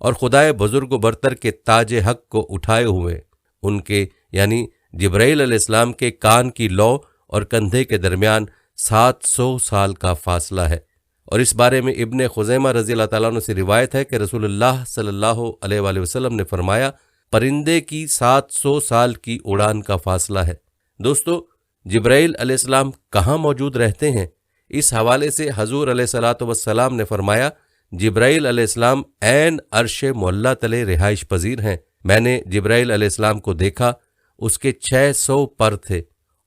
اور خدائے بزرگ و برتر کے تاج حق کو اٹھائے ہوئے ان کے یعنی جبرائیل علیہ السلام کے کان کی لو اور کندھے کے درمیان 700 سال کا فاصلہ ہے۔ اور اس بارے میں ابن خزیمہ رضی اللہ تعالیٰ عنہ سے روایت ہے کہ رسول اللہ صلی اللہ علیہ وآلہ وسلم نے فرمایا پرندے کی 700 سال کی اڑان کا فاصلہ ہے۔ دوستو، جبرائیل علیہ السلام کہاں موجود رہتے ہیں؟ اس حوالے سے حضور علیہ الصلوۃ والسلام نے فرمایا جبرائیل علیہ السلام عین عرش معلیٰ تلے رہائش پذیر ہیں۔ میں نے جبرائیل علیہ السلام کو دیکھا، اس کے 600 پر تھے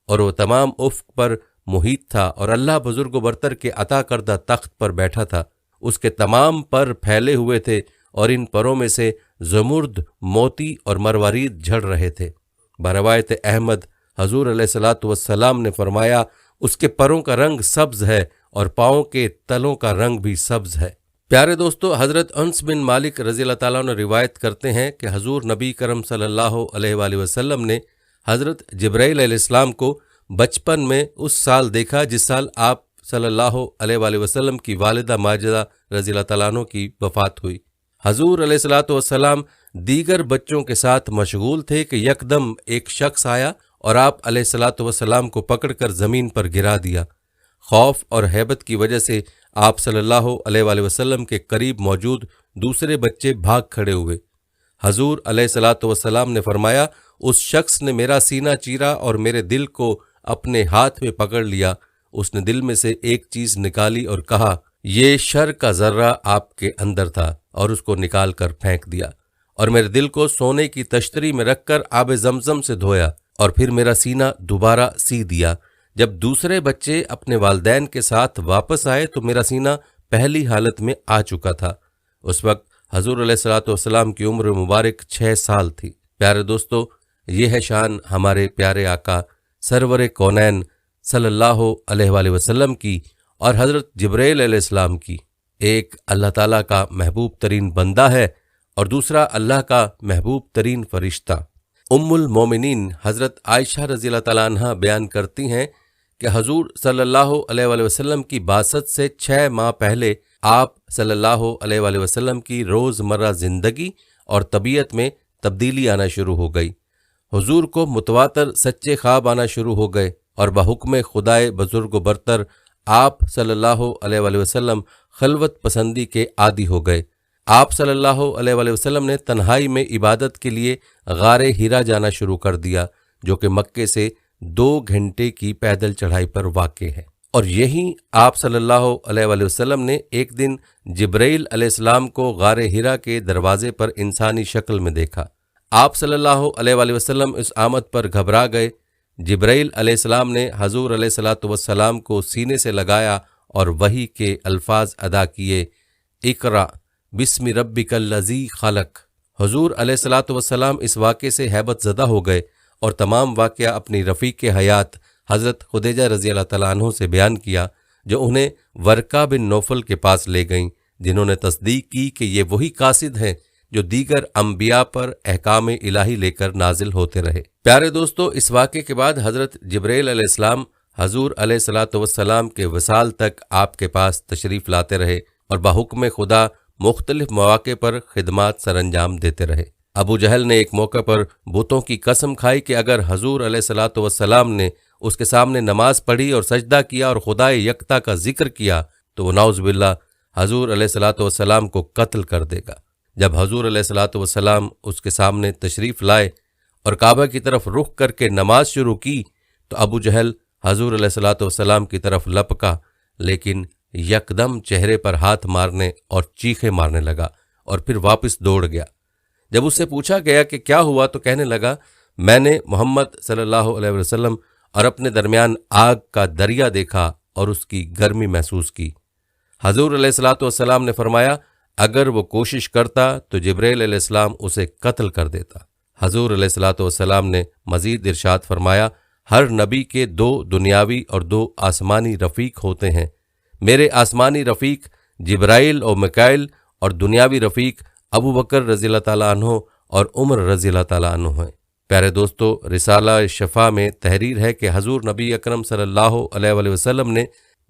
اور وہ تمام افق پر محیط تھا اور اللہ بزرگ و برتر کے عطا کردہ تخت پر بیٹھا تھا۔ اس کے تمام پر پھیلے ہوئے تھے اور ان پروں میں سے زمرد، موتی اور مروارید جھڑ رہے تھے۔ بروایت احمد حضور علیہ الصلوۃ والسلام نے فرمایا اس کے پروں کا رنگ سبز ہے اور پاؤں کے تلوں کا رنگ بھی سبز ہے۔ پیارے دوستو، حضرت انس بن مالک رضی اللہ تعالیٰ عنہ روایت کرتے ہیں کہ حضور نبی کرم صلی اللہ علیہ وآلہ وسلم نے حضرت جبرائیل علیہ السلام کو بچپن میں اس سال دیکھا جس سال آپ صلی اللہ علیہ وآلہ وسلم کی والدہ ماجدہ رضی اللہ تعالیٰ عنہ کی وفات ہوئی۔ حضور علیہ الصلوۃ والسلام دیگر بچوں کے ساتھ مشغول تھے کہ یکدم ایک شخص آیا اور آپ علیہ الصلوۃ والسلام کو پکڑ کر زمین پر گرا دیا۔ خوف اور ہیبت کی وجہ سے آپ صلی اللہ علیہ وآلہ وسلم کے قریب موجود دوسرے بچے بھاگ کھڑے ہوئے۔ حضور علیہ الصلوۃ والسلام نے فرمایا اس شخص نے میرا سینہ چیرا اور میرے دل کو اپنے ہاتھ میں پکڑ لیا۔ اس نے دل میں سے ایک چیز نکالی اور کہا یہ شر کا ذرہ آپ کے اندر تھا، اور اس کو نکال کر پھینک دیا، اور میرے دل کو سونے کی تشتری میں رکھ کر آب زمزم سے دھویا اور پھر میرا سینہ دوبارہ سی دیا۔ جب دوسرے بچے اپنے والدین کے ساتھ واپس آئے تو میرا سینہ پہلی حالت میں آ چکا تھا۔ اس وقت حضور علیہ الصلوۃ والسلام کی عمر مبارک 6 سال تھی۔ پیارے دوستو، یہ ہے شان ہمارے پیارے آقا سرور کونین صلی اللہ علیہ وآلہ وسلم کی اور حضرت جبرائیل علیہ السلام کی۔ ایک اللہ تعالیٰ کا محبوب ترین بندہ ہے اور دوسرا اللہ کا محبوب ترین فرشتہ۔ ام المومنین حضرت عائشہ رضی اللہ تعالیٰ عنہ بیان کرتی ہیں کہ حضور صلی اللہ علیہ وآلہ وسلم کی بعثت سے 6 ماہ پہلے آپ صلی اللہ علیہ وآلہ وسلم کی روزمرہ زندگی اور طبیعت میں تبدیلی آنا شروع ہو گئی۔ حضور کو متواتر سچے خواب آنا شروع ہو گئے اور بحکم خدائے بزرگ و برتر آپ صلی اللہ علیہ وآلہ وسلم خلوت پسندی کے عادی ہو گئے۔ آپ صلی اللہ علیہ وآلہ وسلم نے تنہائی میں عبادت کے لیے غار ہیرا جانا شروع کر دیا، جو کہ مکے سے 2 گھنٹے کی پیدل چڑھائی پر واقع ہے۔ اور یہیں آپ صلی اللہ علیہ وآلہ وسلم نے ایک دن جبرائیل علیہ السلام کو غار ہیرا کے دروازے پر انسانی شکل میں دیکھا۔ آپ صلی اللہ علیہ وآلہ وسلم اس آمد پر گھبرا گئے۔ جبرائیل علیہ السلام نے حضور علیہ الصلوۃ والسلام کو سینے سے لگایا اور وحی کے الفاظ ادا کیے، اقرأ بسم ربک الذی خلق۔ حضور علیہ الصلوۃ والسلام اس واقعے سے ہیبت زدہ ہو گئے اور تمام واقعہ اپنی رفیق حیات حضرت خدیجہ رضی اللہ تعالیٰ عنہ سے بیان کیا، جو انہیں ورقہ بن نوفل کے پاس لے گئیں، جنہوں نے تصدیق کی کہ یہ وہی قاصد ہیں جو دیگر انبیاء پر احکام الہی لے کر نازل ہوتے رہے۔ پیارے دوستو، اس واقعے کے بعد حضرت جبرائیل علیہ السلام حضور علیہ الصلوۃ والسلام کے وصال تک آپ کے پاس تشریف لاتے رہے اور بحکم خدا مختلف مواقع پر خدمات سر انجام دیتے رہے۔ ابو جہل نے ایک موقع پر بتوں کی قسم کھائی کہ اگر حضور علیہ الصلوۃ والسلام نے اس کے سامنے نماز پڑھی اور سجدہ کیا اور خدائے یکتا کا ذکر کیا تو وہ نعوذ باللہ حضور علیہ الصلوۃ والسلام کو قتل کر دے گا۔ جب حضور علیہ الصلوۃ والسلام اس کے سامنے تشریف لائے اور کعبہ کی طرف رخ کر کے نماز شروع کی تو ابو جہل حضور علیہ الصلوۃ والسلام کی طرف لپکا، لیکن یکدم چہرے پر ہاتھ مارنے اور چیخیں مارنے لگا اور پھر واپس دوڑ گیا۔ جب اس سے پوچھا گیا کہ کیا ہوا تو کہنے لگا، میں نے محمد صلی اللہ علیہ وسلم اور اپنے درمیان آگ کا دریا دیکھا اور اس کی گرمی محسوس کی۔ حضور علیہ الصلوۃ والسلام نے فرمایا، اگر وہ کوشش کرتا تو جبرائیل علیہ السلام اسے قتل کر دیتا۔ حضور علیہ الصلوۃ والسلام نے مزید ارشاد فرمایا، ہر نبی کے 2 دنیاوی اور 2 آسمانی رفیق ہوتے ہیں۔ میرے آسمانی رفیق جبرائیل اور میکائیل اور دنیاوی رفیق ابو بکر رضی اللہ تعالیٰ عنہ اور عمر رضی اللہ تعالیٰ عنہ ہیں۔ پیارے دوستو، رسالہ شفا میں تحریر ہے کہ حضور نبی اکرم صلی اللہ علیہ وآلہ وسلم نے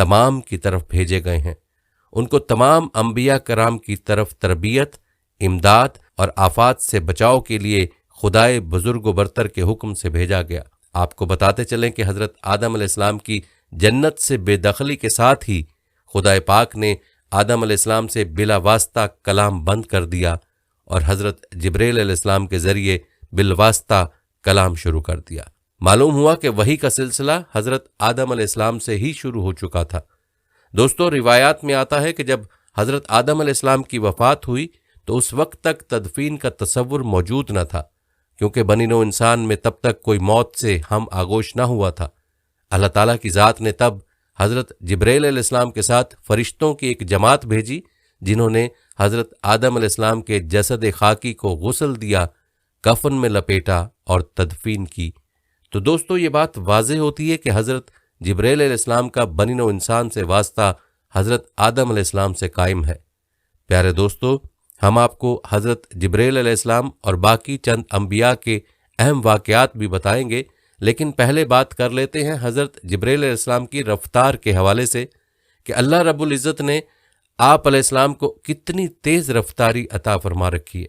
تمام کی طرف بھیجے گئے ہیں۔ ان کو تمام انبیاء کرام کی طرف تربیت، امداد اور آفات سے بچاؤ کے لیے خدائے بزرگ و برتر کے حکم سے بھیجا گیا۔ آپ کو بتاتے چلیں کہ حضرت آدم علیہ السلام کی جنت سے بے دخلی کے ساتھ ہی خدائے پاک نے آدم علیہ السلام سے بلا واسطہ کلام بند کر دیا اور حضرت جبرائیل علیہ السلام کے ذریعے بالواسطہ کلام شروع کر دیا۔ معلوم ہوا کہ وحی کا سلسلہ حضرت آدم علیہ السلام سے ہی شروع ہو چکا تھا۔ دوستو، روایات میں آتا ہے کہ جب حضرت آدم علیہ السلام کی وفات ہوئی تو اس وقت تک تدفین کا تصور موجود نہ تھا، کیونکہ بنی نوع انسان میں تب تک کوئی موت سے ہم آگوش نہ ہوا تھا۔ اللہ تعالیٰ کی ذات نے تب حضرت جبرائیل علیہ السلام کے ساتھ فرشتوں کی ایک جماعت بھیجی، جنہوں نے حضرت آدم علیہ السلام کے جسد خاکی کو غسل دیا، کفن میں لپیٹا اور تدفین کی۔ تو دوستو، یہ بات واضح ہوتی ہے کہ حضرت جبرائیل علیہ السلام کا بنی نوع انسان سے واسطہ حضرت آدم علیہ السلام سے قائم ہے۔ پیارے دوستو، ہم آپ کو حضرت جبرائیل علیہ السلام اور باقی چند انبیاء کے اہم واقعات بھی بتائیں گے، لیکن پہلے بات کر لیتے ہیں حضرت جبرائیل علیہ السلام کی رفتار کے حوالے سے کہ اللہ رب العزت نے آپ علیہ السلام کو کتنی تیز رفتاری عطا فرما رکھی ہے۔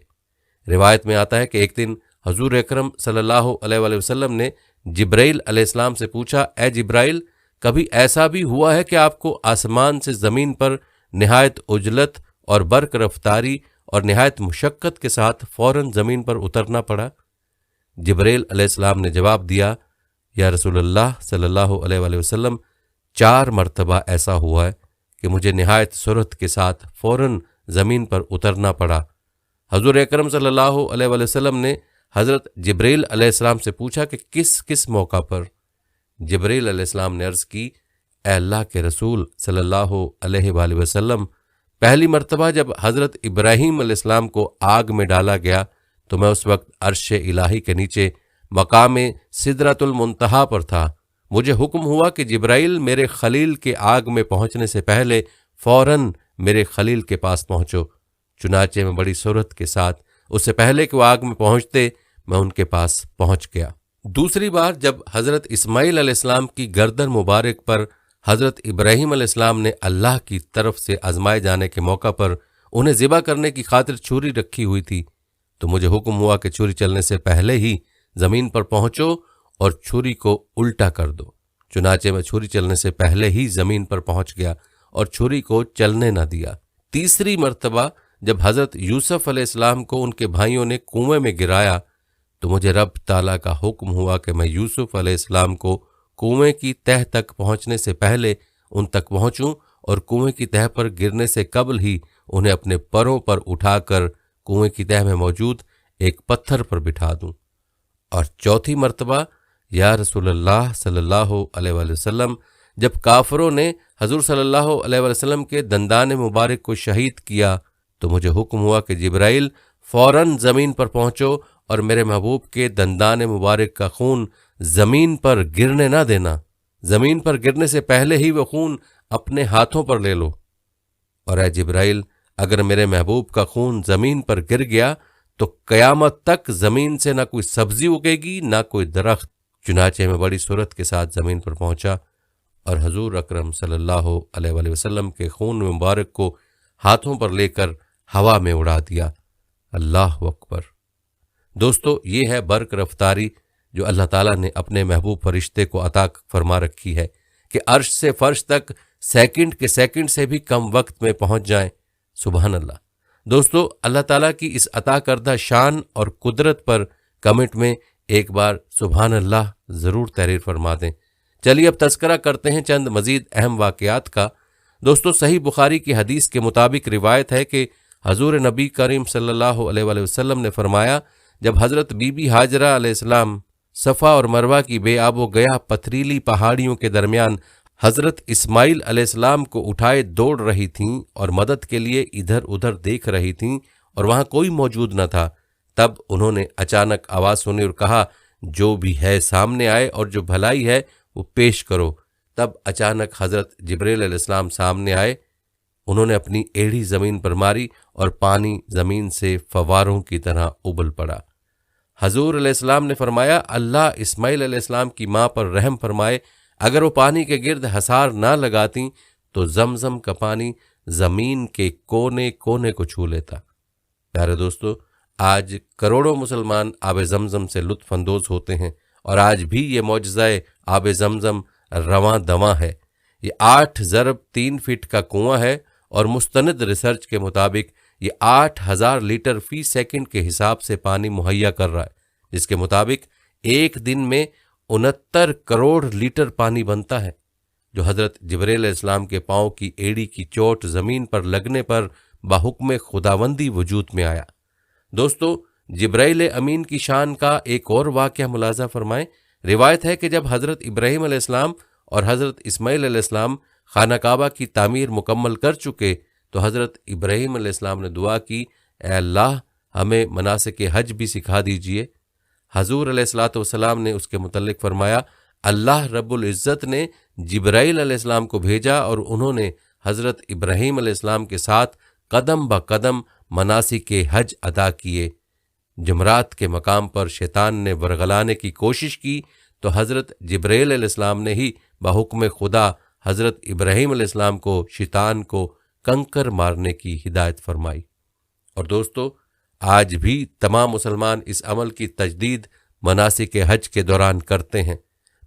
روایت میں آتا ہے کہ ایک دن حضور اکرم صلی اللہ علیہ وآلہ وسلم نے جبرائیل علیہ السلام سے پوچھا، اے جبرائیل، کبھی ایسا بھی ہوا ہے کہ آپ کو آسمان سے زمین پر نہایت عجلت اور برق رفتاری اور نہایت مشقت کے ساتھ فوراً زمین پر اترنا پڑا؟ جبرائیل علیہ السلام نے جواب دیا، یا رسول اللہ صلی اللہ علیہ وآلہ وسلم، 4 مرتبہ ایسا ہوا ہے کہ مجھے نہایت سرعت کے ساتھ فوراً زمین پر اترنا پڑا۔ حضور اکرم صلی اللہ علیہ وآلہ وسلم نے حضرت جبرائیل علیہ السلام سے پوچھا کہ کس کس موقع پر؟ جبرائیل علیہ السلام نے عرض کی، اے اللہ کے رسول صلی اللہ علیہ وآلہ وسلم، پہلی مرتبہ جب حضرت ابراہیم علیہ السلام کو آگ میں ڈالا گیا تو میں اس وقت عرش الہی کے نیچے مقام سدرۃ المنتہا پر تھا۔ مجھے حکم ہوا کہ جبرائیل میرے خلیل کے آگ میں پہنچنے سے پہلے فوراً میرے خلیل کے پاس پہنچو۔ چنانچہ میں بڑی سرعت کے ساتھ، اس سے پہلے کہ وہ آگ میں پہنچتے، میں ان کے پاس پہنچ گیا۔ دوسری بار جب حضرت اسماعیل علیہ السلام کی گردن مبارک پر حضرت ابراہیم علیہ السلام نے اللہ کی طرف سے آزمائے جانے کے موقع پر انہیں ذبح کرنے کی خاطر چھری رکھی ہوئی تھی، تو مجھے حکم ہوا کہ چھری چلنے سے پہلے ہی زمین پر پہنچو اور چھری کو الٹا کر دو۔ چنانچہ میں چھری چلنے سے پہلے ہی زمین پر پہنچ گیا اور چھری کو چلنے نہ دیا۔ تیسری مرتبہ جب حضرت یوسف علیہ السلام کو ان کے بھائیوں نے کنویں میں گرایا تو مجھے رب تعالیٰ کا حکم ہوا کہ میں یوسف علیہ السلام کو کنویں کی تہہ تک پہنچنے سے پہلے ان تک پہنچوں اور کنویں کی تہہ پر گرنے سے قبل ہی انہیں اپنے پروں پر اٹھا کر کنویں کی تہہ میں موجود ایک پتھر پر بٹھا دوں۔ اور چوتھی مرتبہ، یا رسول اللہ صلی اللہ علیہ وآلہ وسلم، جب کافروں نے حضور صلی اللہ علیہ وآلہ وسلم کے دندان مبارک کو شہید کیا تو مجھے حکم ہوا کہ جبرائیل فوراً زمین پر پہنچو اور میرے محبوب کے دندان مبارک کا خون زمین پر گرنے نہ دینا۔ زمین پر گرنے سے پہلے ہی وہ خون اپنے ہاتھوں پر لے لو۔ اور اے جبرائیل، اگر میرے محبوب کا خون زمین پر گر گیا تو قیامت تک زمین سے نہ کوئی سبزی اگے گی نہ کوئی درخت۔ چنانچہ میں بڑی سرعت کے ساتھ زمین پر پہنچا اور حضور اکرم صلی اللہ علیہ وآلہ وسلم کے خون مبارک کو ہاتھوں پر لے کر ہوا میں اڑا دیا۔ اللہ اکبر۔ دوستو، یہ ہے برق رفتاری جو اللہ تعالیٰ نے اپنے محبوب فرشتے کو عطا فرما رکھی ہے کہ عرش سے فرش تک سیکنڈ کے سیکنڈ سے بھی کم وقت میں پہنچ جائیں۔ سبحان اللہ۔ دوستو، اللہ تعالیٰ کی اس عطا کردہ شان اور قدرت پر کمنٹ میں ایک بار سبحان اللہ ضرور تحریر فرما دیں۔ چلیے اب تذکرہ کرتے ہیں چند مزید اہم واقعات کا۔ دوستو، صحیح بخاری کی حدیث کے مطابق روایت ہے کہ حضور نبی کریم صلی اللہ علیہ وآلہ وسلم نے فرمایا، جب حضرت بی بی ہاجرہ علیہ السلام صفا اور مروہ کی بے آب و گیا پتھریلی پہاڑیوں کے درمیان حضرت اسماعیل علیہ السلام کو اٹھائے دوڑ رہی تھیں اور مدد کے لیے ادھر ادھر دیکھ رہی تھیں اور وہاں کوئی موجود نہ تھا، تب انہوں نے اچانک آواز سنی اور کہا، جو بھی ہے سامنے آئے اور جو بھلائی ہے وہ پیش کرو۔ تب اچانک حضرت جبرائیل علیہ السلام سامنے آئے۔ انہوں نے اپنی ایڑی زمین پر ماری اور پانی زمین سے فواروں کی طرح ابل پڑا۔ حضور علیہ السلام نے فرمایا، اللہ اسماعیل علیہ السلام کی ماں پر رحم فرمائے، اگر وہ پانی کے گرد حصار نہ لگاتی تو زمزم کا پانی زمین کے کونے کونے کو چھو لیتا۔ پیارے دوستو، آج کروڑوں مسلمان آب زمزم سے لطف اندوز ہوتے ہیں، اور آج بھی یہ معجزہ آب زمزم رواں دواں ہے۔ یہ 8 ضرب 3 فٹ کا کنواں ہے، اور مستند ریسرچ کے مطابق یہ 8000 لیٹر فی سیکنڈ کے حساب سے پانی مہیا کر رہا ہے، جس کے مطابق ایک دن میں 69 کروڑ لیٹر پانی بنتا ہے، جو حضرت جبرائیل علیہ السلام کے پاؤں کی ایڑی کی چوٹ زمین پر لگنے پر بحکم خداوندی وجود میں آیا۔ دوستو، جبرائیل امین کی شان کا ایک اور واقعہ ملاحظہ فرمائیں۔ روایت ہے کہ جب حضرت ابراہیم علیہ السلام اور حضرت اسماعیل علیہ السلام خانہ کعبہ کی تعمیر مکمل کر چکے تو حضرت ابراہیم علیہ السلام نے دعا کی، اے اللہ ہمیں مناسک حج بھی سکھا دیجئے۔ حضور علیہ الصلوۃ والسلام نے اس کے متعلق فرمایا، اللہ رب العزت نے جبرائیل علیہ السلام کو بھیجا اور انہوں نے حضرت ابراہیم علیہ السلام کے ساتھ قدم با قدم مناسک حج ادا کیے۔ جمرات کے مقام پر شیطان نے ورغلانے کی کوشش کی تو حضرت جبرائیل علیہ السلام نے ہی بحکم خدا حضرت ابراہیم علیہ السلام کو شیطان کو کنکر مارنے کی ہدایت فرمائی۔ اور دوستو، آج بھی تمام مسلمان اس عمل کی تجدید مناسک حج کے دوران کرتے ہیں۔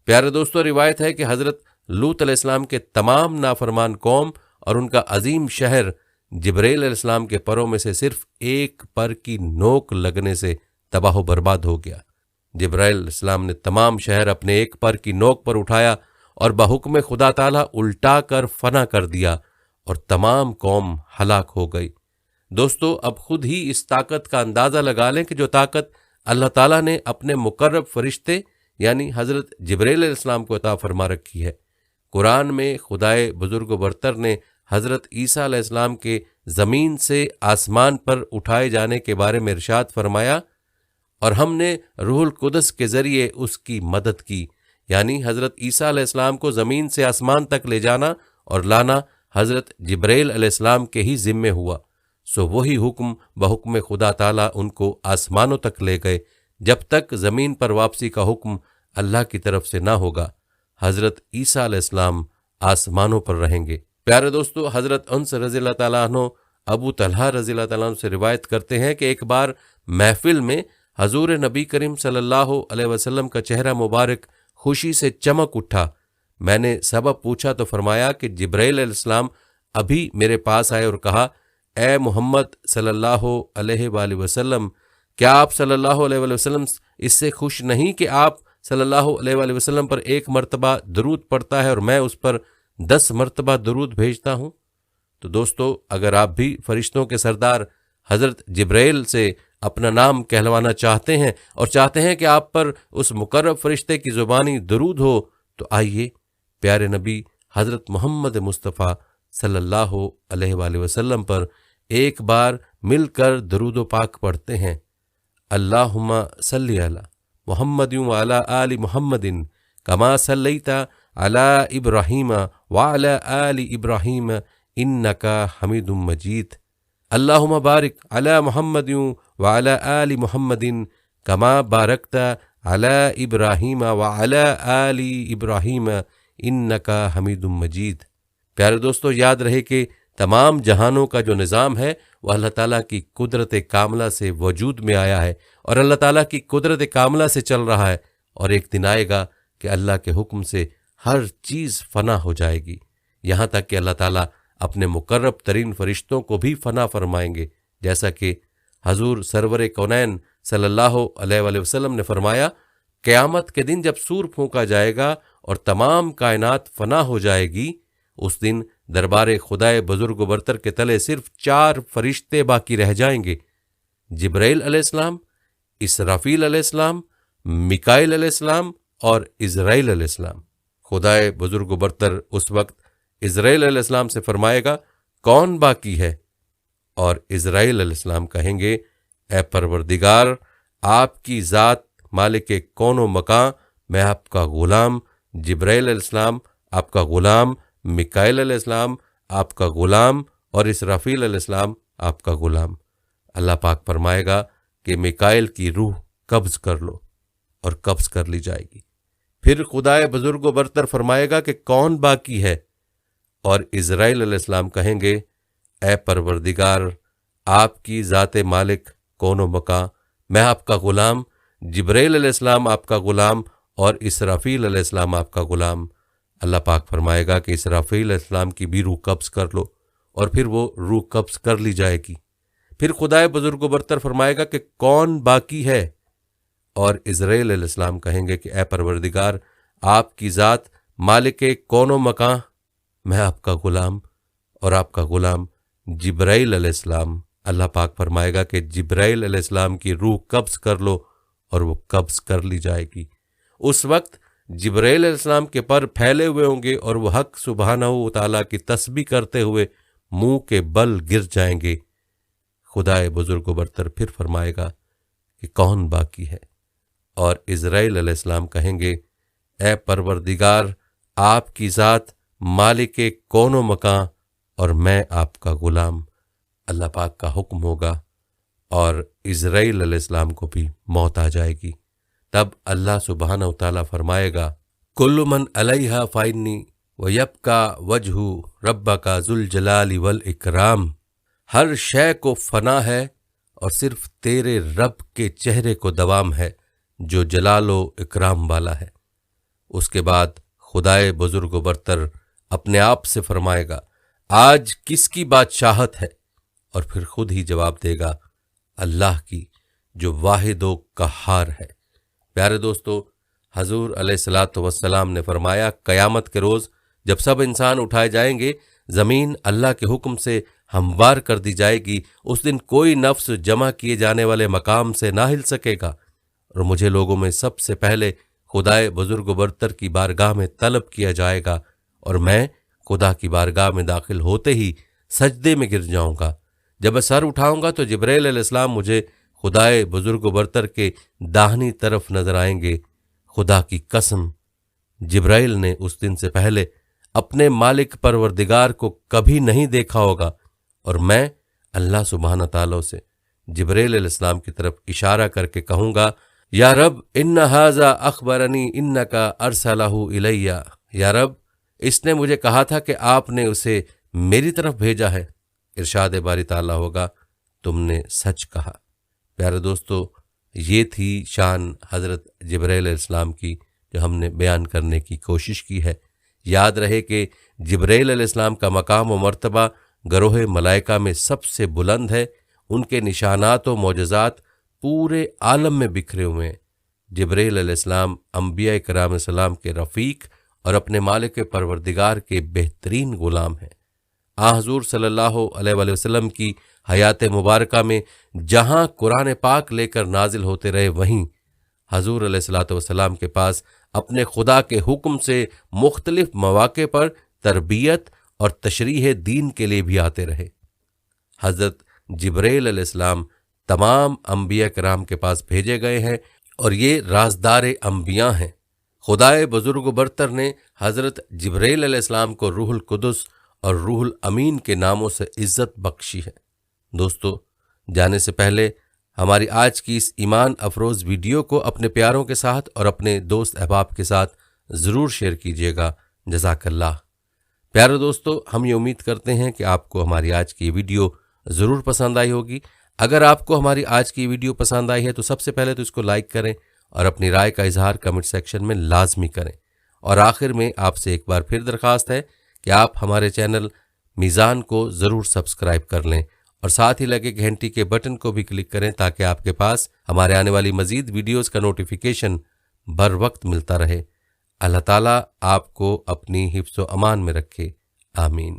پیارے دوستو، روایت ہے کہ حضرت لوط علیہ السلام کے تمام نافرمان قوم اور ان کا عظیم شہر جبرائیل علیہ السلام کے پروں میں سے صرف ایک پر کی نوک لگنے سے تباہ و برباد ہو گیا۔ جبرائیل علیہ السلام نے تمام شہر اپنے ایک پر کی نوک پر اٹھایا اور بحکم خدا تعالیٰ الٹا کر فنا کر دیا، اور تمام قوم ہلاک ہو گئی۔ دوستو، اب خود ہی اس طاقت کا اندازہ لگا لیں کہ جو طاقت اللہ تعالیٰ نے اپنے مقرب فرشتے یعنی حضرت جبرائیل علیہ السلام کو عطا فرما رکھی ہے۔ قرآن میں خدائے بزرگ و برتر نے حضرت عیسیٰ علیہ السلام کے زمین سے آسمان پر اٹھائے جانے کے بارے میں ارشاد فرمایا، اور ہم نے روح القدس کے ذریعے اس کی مدد کی، یعنی حضرت عیسیٰ علیہ السلام کو زمین سے آسمان تک لے جانا اور لانا حضرت جبرائیل علیہ السلام کے ہی ذمے ہوا۔ سو وہی حکم بحکم خدا تعالیٰ ان کو آسمانوں تک لے گئے، جب تک زمین پر واپسی کا حکم اللہ کی طرف سے نہ ہوگا۔ حضرت عیسیٰ علیہ السلام آسمانوں پر رہیں گے۔ پیارے دوستو، حضرت انس رضی اللہ تعالیٰ عنہ ابو طلحہ رضی اللہ تعالیٰ عنہ سے روایت کرتے ہیں کہ ایک بار محفل میں حضور نبی کریم صلی اللہ علیہ وسلم کا چہرہ مبارک خوشی سے چمک اٹھا۔ میں نے سبب پوچھا تو فرمایا کہ جبرائیل علیہ السلام ابھی میرے پاس آئے اور کہا، اے محمد صلی اللہ علیہ وآلہ وسلم، کیا آپ صلی اللہ علیہ وآلہ وسلم اس سے خوش نہیں کہ آپ صلی اللہ علیہ وآلہ وسلم پر 1 مرتبہ درود پڑھتا ہے اور میں اس پر 10 مرتبہ درود بھیجتا ہوں؟ تو دوستو، اگر آپ بھی فرشتوں کے سردار حضرت جبرائیل سے اپنا نام کہلوانا چاہتے ہیں اور چاہتے ہیں کہ آپ پر اس مقرب فرشتے کی زبانی درود ہو، تو آئیے پیارے نبی حضرت محمد مصطفیٰ صلی اللہ علیہ وآلہ وسلم پر ایک بار مل کر درود و پاک پڑھتے ہیں۔ اللہم صلی علی محمد وعلی آل محمد کما صلیت علی ابراہیم وعلی آل ابراہیم انکا حمید مجید۔ اللہم بارک علی محمد وعلی آل محمد کما بارکت علی ابراہیم وعلی آل ابراہیم انکا حمید مجید۔ پیارے دوستو، یاد رہے کہ تمام جہانوں کا جو نظام ہے وہ اللہ تعالیٰ کی قدرت کاملہ سے وجود میں آیا ہے، اور اللہ تعالیٰ کی قدرت کاملہ سے چل رہا ہے، اور ایک دن آئے گا کہ اللہ کے حکم سے ہر چیز فنا ہو جائے گی، یہاں تک کہ اللہ تعالیٰ اپنے مقرب ترین فرشتوں کو بھی فنا فرمائیں گے، جیسا کہ حضور سرور کونین صلی اللہ علیہ وآلہ وسلم نے فرمایا، قیامت کے دن جب سور پھونکا جائے گا اور تمام کائنات فنا ہو جائے گی، اس دن دربار خدائے بزرگ و برتر کے تلے صرف 4 فرشتے باقی رہ جائیں گے، جبرائیل علیہ السلام، اسرافیل علیہ السلام، میکائیل علیہ السلام اور عزرائیل علیہ السلام۔ خدائے بزرگ و برتر اس وقت عزرائیل علیہ السلام سے فرمائے گا، کون باقی ہے؟ اور عزرائیل علیہ السلام کہیں گے، اے پروردگار، آپ کی ذات مالک کون و مکان، میں آپ کا غلام جبرائیل علیہ السلام، آپ کا غلام میکائیل علیہ السلام، آپ کا غلام، اور اسرافیل علیہ السلام آپ کا غلام۔ اللہ پاک فرمائے گا کہ میکائیل کی روح قبض کر لو، اور قبض کر لی جائے گی۔ پھر خدائے بزرگ و برتر فرمائے گا کہ کون باقی ہے، اور اسرائیل علیہ السلام کہیں گے اے پروردگار، آپ کی ذات مالک کون و مکاں، میں آپ کا غلام، جبرائیل علیہ السلام آپ کا غلام، اور اسرافیل علیہ السلام آپ کا غلام۔ اللہ پاک فرمائے گا کہ اسرافیل علیہ السلام کی بھی روح قبض کر لو، اور پھر وہ روح قبض کر لی جائے گی۔ پھر خدائے بزرگ و برتر فرمائے گا کہ کون باقی ہے، اور اسرائیل علیہ السلام کہیں گے کہ اے پروردگار، آپ کی ذات مالک کون و مکاں، میں آپ کا غلام اور آپ کا غلام جبرائیل علیہ السلام۔ اللہ پاک فرمائے گا کہ جبرائیل علیہ السلام کی روح قبض کر لو، اور وہ قبض کر لی جائے گی۔ اس وقت جبرائیل علیہ السلام کے پر پھیلے ہوئے ہوں گے، اور وہ حق سبحانہ و تعالیٰ کی تسبیح کرتے ہوئے منہ کے بل گر جائیں گے۔ خدائے بزرگ و برتر پھر فرمائے گا کہ کون باقی ہے، اور اسرائیل علیہ السلام کہیں گے اے پروردگار، آپ کی ذات مالک کون و مکاں، اور میں آپ کا غلام۔ اللہ پاک کا حکم ہوگا، اور اسرائیل علیہ السلام کو بھی موت آ جائے گی۔ تب اللہ سبحانہ و تعالیٰ فرمائے گا کل من علیہا فانی ویبقی وجہ ربک ذو الجلال والاکرام، ہر شے کو فنا ہے اور صرف تیرے رب کے چہرے کو دوام ہے جو جلال و اکرام والا ہے۔ اس کے بعد خدائے بزرگ و برتر اپنے آپ سے فرمائے گا آج کس کی بادشاہت ہے، اور پھر خود ہی جواب دے گا اللہ کی، جو واحد و قہار ہے۔ پیارے دوستو، حضور علیہ الصلاۃ والسلام نے فرمایا قیامت کے روز جب سب انسان اٹھائے جائیں گے، زمین اللہ کے حکم سے ہموار کر دی جائے گی۔ اس دن کوئی نفس جمع کیے جانے والے مقام سے نہ ہل سکے گا، اور مجھے لوگوں میں سب سے پہلے خدائے بزرگ و برتر کی بارگاہ میں طلب کیا جائے گا، اور میں خدا کی بارگاہ میں داخل ہوتے ہی سجدے میں گر جاؤں گا۔ جب میں سر اٹھاؤں گا تو جبرائیل علیہ السلام مجھے خدائے بزرگ و برتر کے داہنی طرف نظر آئیں گے۔ خدا کی قسم، جبرائیل نے اس دن سے پہلے اپنے مالک پروردگار کو کبھی نہیں دیکھا ہوگا، اور میں اللہ سبحانہ تعالیٰ سے جبرائیل علیہ السلام کی طرف اشارہ کر کے کہوں گا یا رب ان ھذا اخبرنی انک ارسلہ الی، یا رب اس نے مجھے کہا تھا کہ آپ نے اسے میری طرف بھیجا ہے۔ ارشاد باری تعالیٰ ہوگا تم نے سچ کہا۔ پیارے دوستو، یہ تھی شان حضرت جبرائیل علیہ السلام کی جو ہم نے بیان کرنے کی کوشش کی ہے۔ یاد رہے کہ جبرائیل علیہ السلام کا مقام و مرتبہ گروہ ملائکہ میں سب سے بلند ہے، ان کے نشانات و معجزات پورے عالم میں بکھرے ہوئے ہیں۔ جبرائیل علیہ السلام انبیاء کرام علیہ السلام کے رفیق اور اپنے مالک پروردگار کے بہترین غلام ہیں۔ حضور صلی اللہ علیہ وآلہ وسلم کی حیات مبارکہ میں جہاں قرآن پاک لے کر نازل ہوتے رہے، وہیں حضور علیہ الصلاۃ والسلام کے پاس اپنے خدا کے حکم سے مختلف مواقع پر تربیت اور تشریح دین کے لیے بھی آتے رہے۔ حضرت جبرائیل علیہ السلام تمام انبیاء کرام کے پاس بھیجے گئے ہیں، اور یہ رازدار انبیاء ہیں۔ خدائے بزرگ و برتر نے حضرت جبرائیل علیہ السلام کو روح القدس اور روح الامین کے ناموں سے عزت بخشی ہے۔ دوستو، جانے سے پہلے ہماری آج کی اس ایمان افروز ویڈیو کو اپنے پیاروں کے ساتھ اور اپنے دوست احباب کے ساتھ ضرور شیئر کیجیے گا۔ جزاک اللہ۔ پیارے دوستو، ہم یہ امید کرتے ہیں کہ آپ کو ہماری آج کی ویڈیو ضرور پسند آئی ہوگی۔ اگر آپ کو ہماری آج کی ویڈیو پسند آئی ہے تو سب سے پہلے تو اس کو لائک کریں، اور اپنی رائے کا اظہار کمنٹ سیکشن میں لازمی کریں۔ اور آخر میں آپ سے ایک بار پھر درخواست ہے کہ آپ ہمارے چینل میزان کو ضرور سبسکرائب کر لیں، اور ساتھ ہی لگے گھنٹی کے بٹن کو بھی کلک کریں تاکہ آپ کے پاس ہمارے آنے والی مزید ویڈیوز کا نوٹیفیکیشن بر وقت ملتا رہے۔ اللہ تعالیٰ آپ کو اپنی حفظ و امان میں رکھے، آمین۔